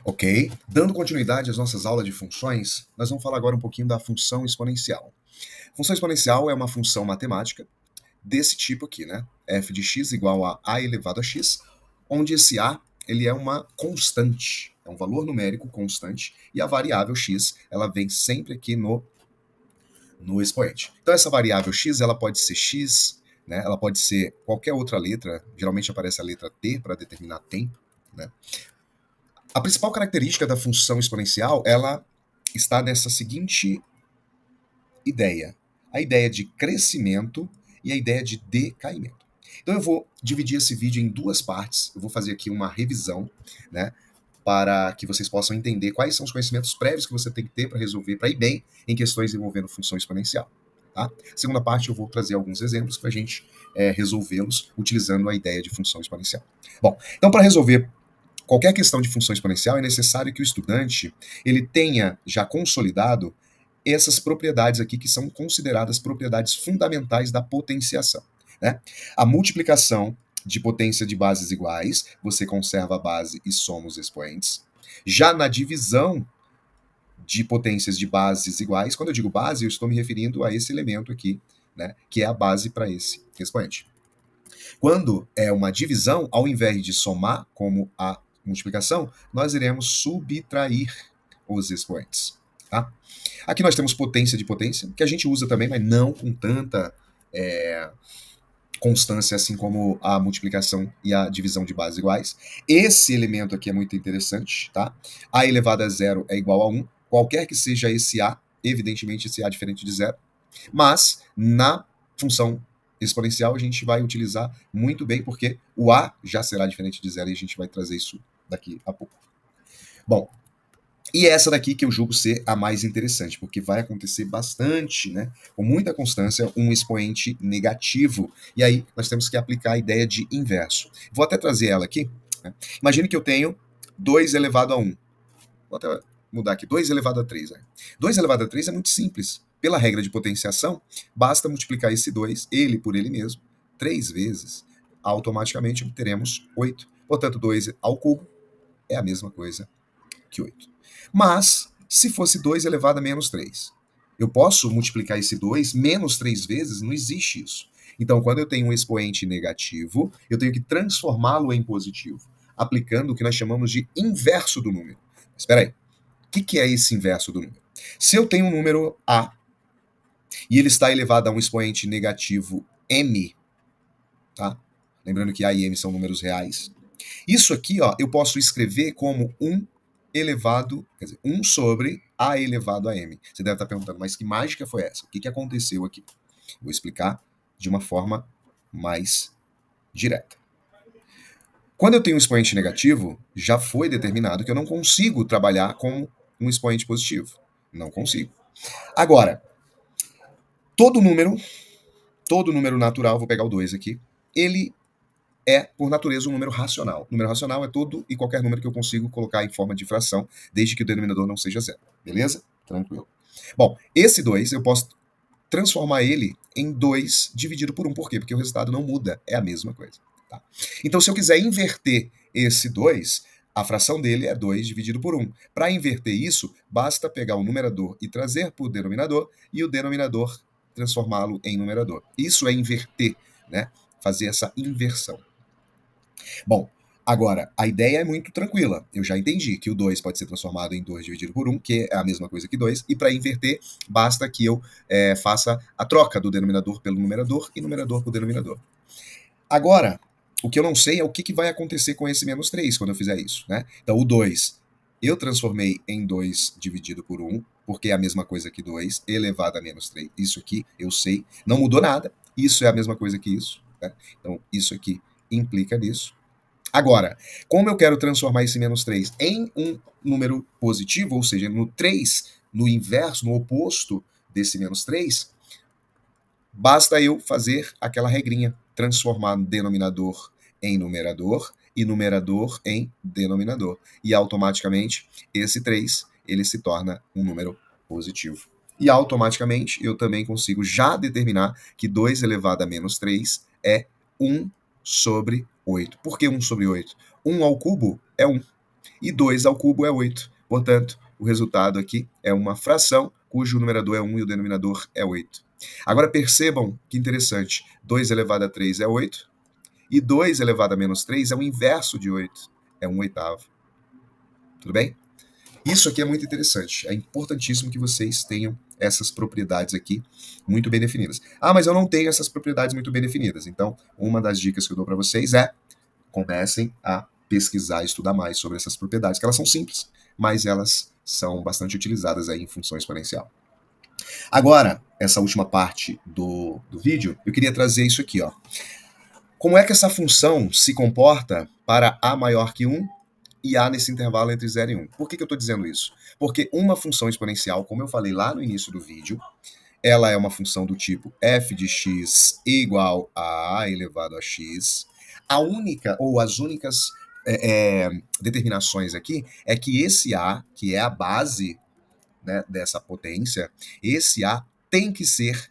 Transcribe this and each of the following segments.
Ok? Dando continuidade às nossas aulas de funções, nós vamos falar agora um pouquinho da função exponencial. Função exponencial é uma função matemática desse tipo aqui, né? F de x igual a elevado a x, onde esse a ele é uma constante, é um valor numérico constante, e a variável x ela vem sempre aqui no expoente. Então essa variável x ela pode ser x, né? Ela pode ser qualquer outra letra, geralmente aparece a letra t para determinar tempo, né? A principal característica da função exponencial, ela está nessa seguinte ideia. A ideia de crescimento e a ideia de decaimento. Então eu vou dividir esse vídeo em duas partes. Eu vou fazer aqui uma revisão, né, para que vocês possam entender quais são os conhecimentos prévios que você tem que ter para resolver, para ir bem em questões envolvendo função exponencial. Tá? Segunda parte eu vou trazer alguns exemplos para a gente resolvê-los utilizando a ideia de função exponencial. Bom, então para resolver qualquer questão de função exponencial, é necessário que o estudante ele tenha já consolidado essas propriedades aqui que são consideradas propriedades fundamentais da potenciação, né? A multiplicação de potência de bases iguais, você conserva a base e soma os expoentes. Já na divisão de potências de bases iguais, quando eu digo base, eu estou me referindo a esse elemento aqui, né, que é a base para esse expoente. Quando é uma divisão, ao invés de somar como a multiplicação, nós iremos subtrair os expoentes. Tá? Aqui nós temos potência de potência, que a gente usa também, mas não com tanta constância assim como a multiplicação e a divisão de bases iguais. Esse elemento aqui é muito interessante, tá? A elevado a zero é igual a 1, qualquer que seja esse a, evidentemente esse a é diferente de zero, mas na função exponencial a gente vai utilizar muito bem, porque o a já será diferente de zero e a gente vai trazer isso daqui a pouco. Bom, e essa daqui que eu julgo ser a mais interessante, porque vai acontecer bastante, né, com muita constância, um expoente negativo. E aí nós temos que aplicar a ideia de inverso. Vou até trazer ela aqui. Né? Imagine que eu tenho 2 elevado a 1. Vou até mudar aqui, 2 elevado a 3. Né? 2 elevado a 3 é muito simples. Pela regra de potenciação, basta multiplicar esse 2, ele por ele mesmo, 3 vezes. Automaticamente obteremos 8. Portanto, 2 ao cubo é a mesma coisa que 8. Mas, se fosse 2 elevado a menos 3, eu posso multiplicar esse 2 menos 3 vezes? Não existe isso. Então, quando eu tenho um expoente negativo, eu tenho que transformá-lo em positivo, aplicando o que nós chamamos de inverso do número. Mas espera aí, o que é esse inverso do número? Se eu tenho um número A e ele está elevado a um expoente negativo m, tá? Lembrando que A e m são números reais. Isso aqui, ó, eu posso escrever como 1 elevado, quer dizer, 1 sobre A elevado a m. Você deve estar perguntando, mas que mágica foi essa? O que aconteceu aqui? Vou explicar de uma forma mais direta. Quando eu tenho um expoente negativo, já foi determinado que eu não consigo trabalhar com um expoente positivo. Não consigo. Agora, todo número natural, vou pegar o 2 aqui, ele é, por natureza, um número racional. O número racional é todo e qualquer número que eu consigo colocar em forma de fração, desde que o denominador não seja zero. Beleza? Tranquilo. Bom, esse 2 eu posso transformar ele em 2 dividido por 1. Por quê? Porque o resultado não muda, é a mesma coisa. Tá? Então, se eu quiser inverter esse 2, a fração dele é 2 dividido por 1. Para inverter isso, basta pegar o numerador e trazer para o denominador, e o denominador transformá-lo em numerador. Isso é inverter, né? Fazer essa inversão. Bom, agora, a ideia é muito tranquila. Eu já entendi que o 2 pode ser transformado em 2 dividido por 1, que é a mesma coisa que 2, e para inverter, basta que eu faça a troca do denominador pelo numerador e numerador por denominador. Agora, o que eu não sei é o que vai acontecer com esse menos 3 quando eu fizer isso, né? Então, o 2 eu transformei em 2 dividido por 1, porque é a mesma coisa que 2 elevado a menos 3. Isso aqui, eu sei, não mudou nada. Isso é a mesma coisa que isso, né? Então, isso aqui implica nisso. Agora, como eu quero transformar esse menos 3 em um número positivo, ou seja, no 3, no inverso, no oposto desse menos 3, basta eu fazer aquela regrinha, transformar denominador em numerador e numerador em denominador. E automaticamente, esse 3, ele se torna um número positivo. E automaticamente, eu também consigo já determinar que 2 elevado a menos 3 é 1 sobre 8. Por que 1 sobre 8? 1 ao cubo é 1. e 2 ao cubo é 8. Portanto, o resultado aqui é uma fração cujo numerador é 1 e o denominador é 8. Agora percebam que interessante, 2 elevado a 3 é 8, e 2 elevado a menos 3 é o inverso de 8, é 1/8. Tudo bem? Isso aqui é muito interessante, é importantíssimo que vocês tenham essas propriedades aqui muito bem definidas. Ah, mas eu não tenho essas propriedades muito bem definidas. Então, uma das dicas que eu dou para vocês é comecem a pesquisar e estudar mais sobre essas propriedades, que elas são simples, mas elas são bastante utilizadas aí em função exponencial. Agora, essa última parte do vídeo, eu queria trazer isso aqui, ó. Como é que essa função se comporta para a maior que 1 e a nesse intervalo entre 0 e 1? Por que eu estou dizendo isso? Porque uma função exponencial, como eu falei lá no início do vídeo, ela é uma função do tipo f de x igual a elevado a x. A única, ou as únicas determinações aqui, é que esse a, que é a base, né, dessa potência, esse a tem que ser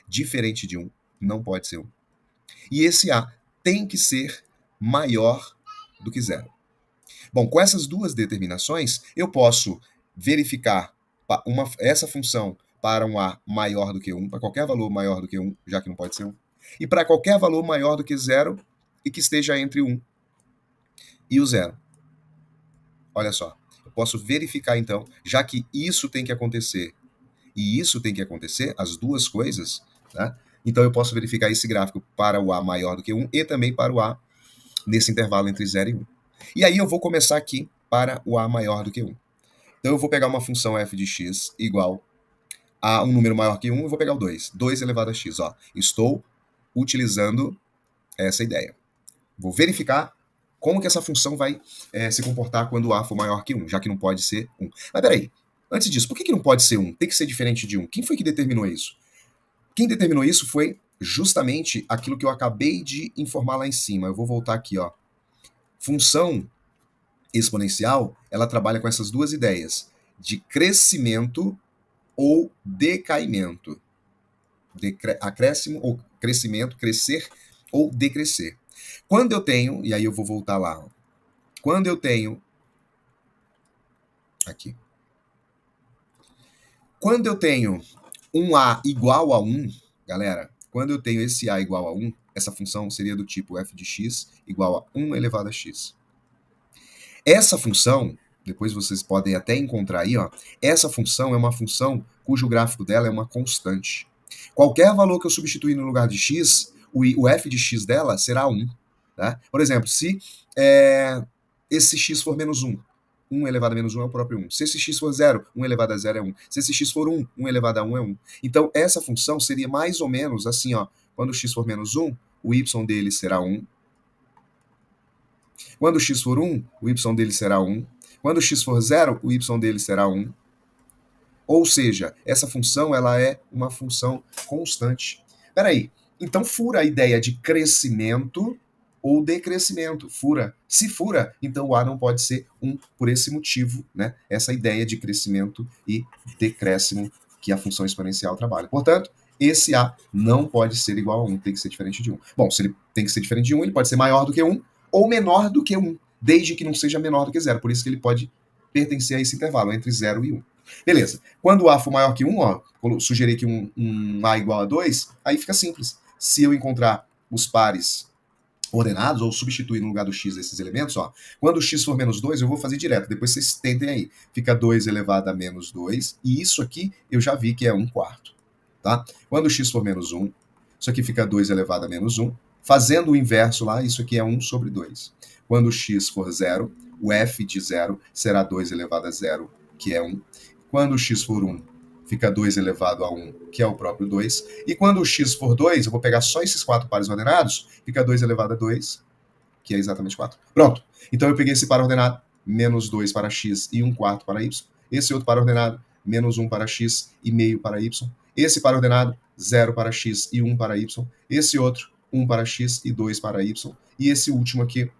diferente de 1, não pode ser 1. E esse a tem que ser maior do que 0. Bom, com essas duas determinações, eu posso verificar essa função para um a maior do que 1, para qualquer valor maior do que 1, já que não pode ser 1, e para qualquer valor maior do que 0 e que esteja entre 1 e o 0. Olha só, eu posso verificar então, já que isso tem que acontecer e isso tem que acontecer, as duas coisas, né? Então eu posso verificar esse gráfico para o a maior do que 1 e também para o a nesse intervalo entre 0 e 1. E aí eu vou começar aqui para o a maior do que 1. Então eu vou pegar uma função f de x igual a um número maior que 1, eu vou pegar o 2. 2 elevado a x. Ó. Estou utilizando essa ideia. Vou verificar como que essa função vai se comportar quando o a for maior que 1, já que não pode ser 1. Mas peraí, antes disso, por que não pode ser 1? Tem que ser diferente de 1. Quem foi que determinou isso? Quem determinou isso foi justamente aquilo que eu acabei de informar lá em cima. Eu vou voltar aqui, ó. Função exponencial, ela trabalha com essas duas ideias, de crescimento ou decaimento. Acréscimo ou crescimento, crescer ou decrescer. Quando eu tenho, e aí eu vou voltar lá, ó. Quando eu tenho aqui. Quando eu tenho um a igual a 1, galera, quando eu tenho esse a igual a 1, essa função seria do tipo f de x igual a 1 elevado a x. Essa função, depois vocês podem até encontrar aí, ó, essa função é uma função cujo gráfico dela é uma constante. Qualquer valor que eu substituir no lugar de x, o f de x dela será 1. Tá? Por exemplo, se esse x for menos 1, 1 elevado a menos 1 é o próprio 1. Se esse x for 0, 1 elevado a 0 é 1. Se esse x for 1, 1 elevado a 1 é 1. Então, essa função seria mais ou menos assim, ó. Quando o x for menos 1, o y dele será 1. Quando o x for 1, o y dele será 1. Quando o x for 0, o y dele será 1. Ou seja, essa função ela é uma função constante. Peraí, então fura a ideia de crescimento ou decrescimento. Fura. Se fura, então o a não pode ser 1 por esse motivo, né? Essa ideia de crescimento e decréscimo que a função exponencial trabalha. Portanto, esse a não pode ser igual a 1, tem que ser diferente de 1. Bom, se ele tem que ser diferente de 1, ele pode ser maior do que 1 ou menor do que 1, desde que não seja menor do que 0. Por isso que ele pode pertencer a esse intervalo, entre 0 e 1. Beleza. Quando o a for maior que 1, ó, sugeri que um a igual a 2, aí fica simples. Se eu encontrar os pares ordenados, ou substituir no lugar do x esses elementos, ó, quando o x for menos 2, eu vou fazer direto, depois vocês tentem aí. Fica 2 elevado a menos 2, e isso aqui eu já vi que é 1/4. Tá? Quando o x for menos 1, isso aqui fica 2 elevado a menos 1. Fazendo o inverso lá, isso aqui é 1 sobre 2. Quando o x for 0, o f de 0 será 2 elevado a 0, que é 1. Quando o x for 1, fica 2 elevado a 1, que é o próprio 2. E quando o x for 2, eu vou pegar só esses 4 pares ordenados, fica 2 elevado a 2, que é exatamente 4. Pronto. Então eu peguei esse par ordenado, menos 2 para x e 1/4 para y. Esse outro par ordenado, menos 1 para x e meio para y. Esse par ordenado, 0 para x e 1 para y. Esse outro, 1 para x e 2 para y. E esse último aqui,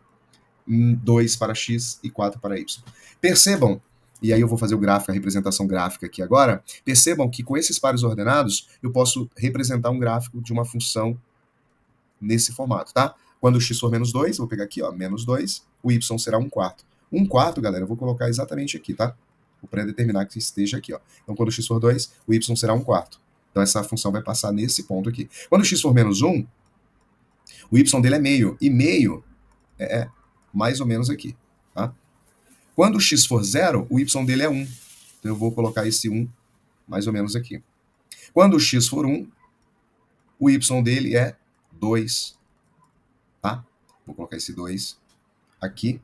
2 para x e 4 para y. Percebam, e aí eu vou fazer o gráfico, a representação gráfica aqui agora, percebam que com esses pares ordenados, eu posso representar um gráfico de uma função nesse formato, tá? Quando o x for menos 2, eu vou pegar aqui, ó, menos 2, o y será 1/4. 1/4, galera, eu vou colocar exatamente aqui, tá? Vou pré-determinar que esteja aqui, ó. Então, quando x for 2, o y será 1/4. Então, essa função vai passar nesse ponto aqui. Quando x for menos 1, o y dele é meio. E meio é mais ou menos aqui, tá? Quando x for 0, o y dele é 1. Então, eu vou colocar esse 1 mais ou menos aqui. Quando x for 1, o y dele é 2, tá? Vou colocar esse 2 aqui.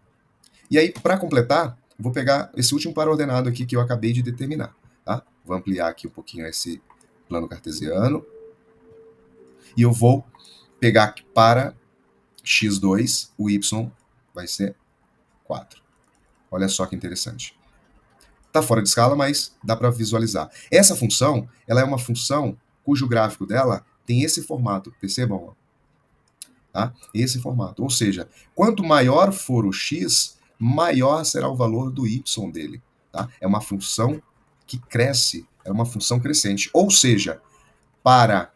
E aí, para completar, vou pegar esse último par ordenado aqui que eu acabei de determinar, tá? Vou ampliar aqui um pouquinho esse plano cartesiano. E eu vou pegar para x2, o y vai ser 4. Olha só que interessante. Está fora de escala, mas dá para visualizar. Essa função, ela é uma função cujo gráfico dela tem esse formato, percebam? Tá? Esse formato. Ou seja, quanto maior for o x, maior será o valor do y dele. Tá? É uma função que cresce, é uma função crescente. Ou seja, para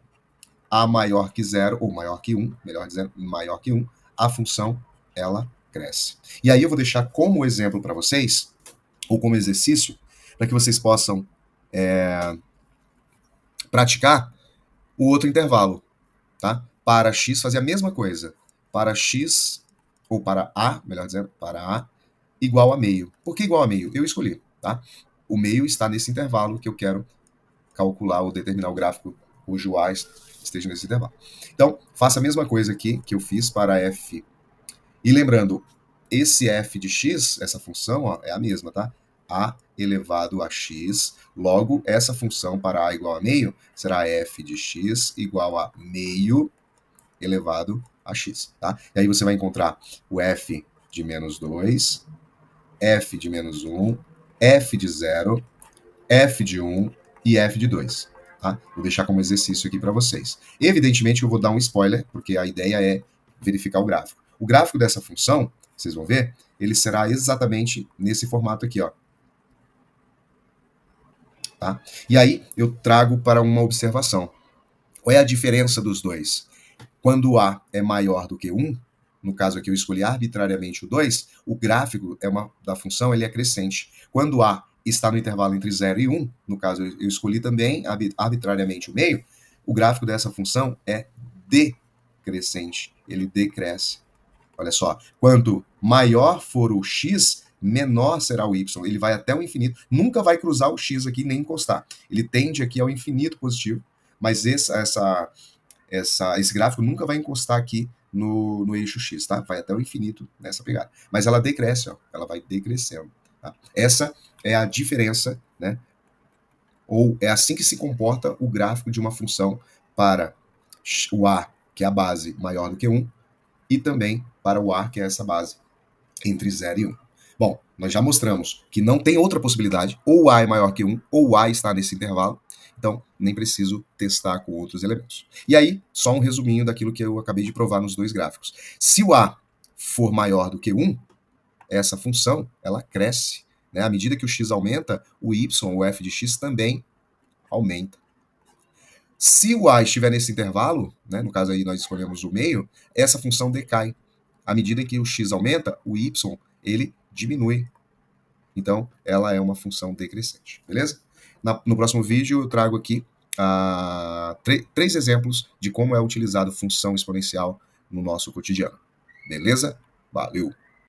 a maior que 0, ou maior que 1, melhor dizendo, maior que 1, a função, ela cresce. E aí eu vou deixar como exemplo para vocês, ou como exercício, para que vocês possam praticar o outro intervalo, tá? Para x fazer a mesma coisa. Para x, ou para a, melhor dizendo, para a, igual a meio. Por que igual a meio? Eu escolhi, tá? O meio está nesse intervalo que eu quero calcular ou determinar o gráfico cujo a esteja nesse intervalo. Então, faça a mesma coisa aqui que eu fiz para f. E lembrando, esse f de x, essa função, ó, é a mesma, tá? A elevado a x. Logo, essa função para a igual a meio será f de x igual a meio elevado a x, tá? E aí você vai encontrar o f de menos 2, f de menos 1, f de 0, f de 1 e f de 2. Tá? Vou deixar como exercício aqui para vocês. Evidentemente eu vou dar um spoiler, porque a ideia é verificar o gráfico. O gráfico dessa função, vocês vão ver, ele será exatamente nesse formato aqui, ó. Tá? E aí eu trago para uma observação. Qual é a diferença dos dois? Quando A é maior do que 1, no caso aqui eu escolhi arbitrariamente o 2, o gráfico da função ele é crescente. Quando A está no intervalo entre 0 e 1, no caso eu escolhi também arbitrariamente o meio, o gráfico dessa função é decrescente, ele decresce. Olha só, quanto maior for o x, menor será o y, ele vai até o infinito, nunca vai cruzar o x aqui nem encostar, ele tende aqui ao infinito positivo, mas esse gráfico nunca vai encostar aqui no eixo x, tá? Vai até o infinito nessa pegada. Mas ela decresce, ó, ela vai decrescendo. Tá? Essa é a diferença, né? Ou é assim que se comporta o gráfico de uma função para o a, que é a base maior do que 1, e também para o a, que é essa base entre 0 e 1. Bom, nós já mostramos que não tem outra possibilidade, ou o a é maior que 1, ou o a está nesse intervalo, então nem preciso testar com outros elementos. E aí, só um resuminho daquilo que eu acabei de provar nos dois gráficos. Se o a for maior do que 1, essa função, ela cresce. Né? À medida que o x aumenta, o y, o f de x, também aumenta. Se o a estiver nesse intervalo, né, no caso aí nós escolhemos o meio, essa função decai. À medida que o x aumenta, o y, ele diminui. Então, ela é uma função decrescente, beleza? No próximo vídeo eu trago aqui 3 exemplos de como é utilizado função exponencial no nosso cotidiano. Beleza? Valeu!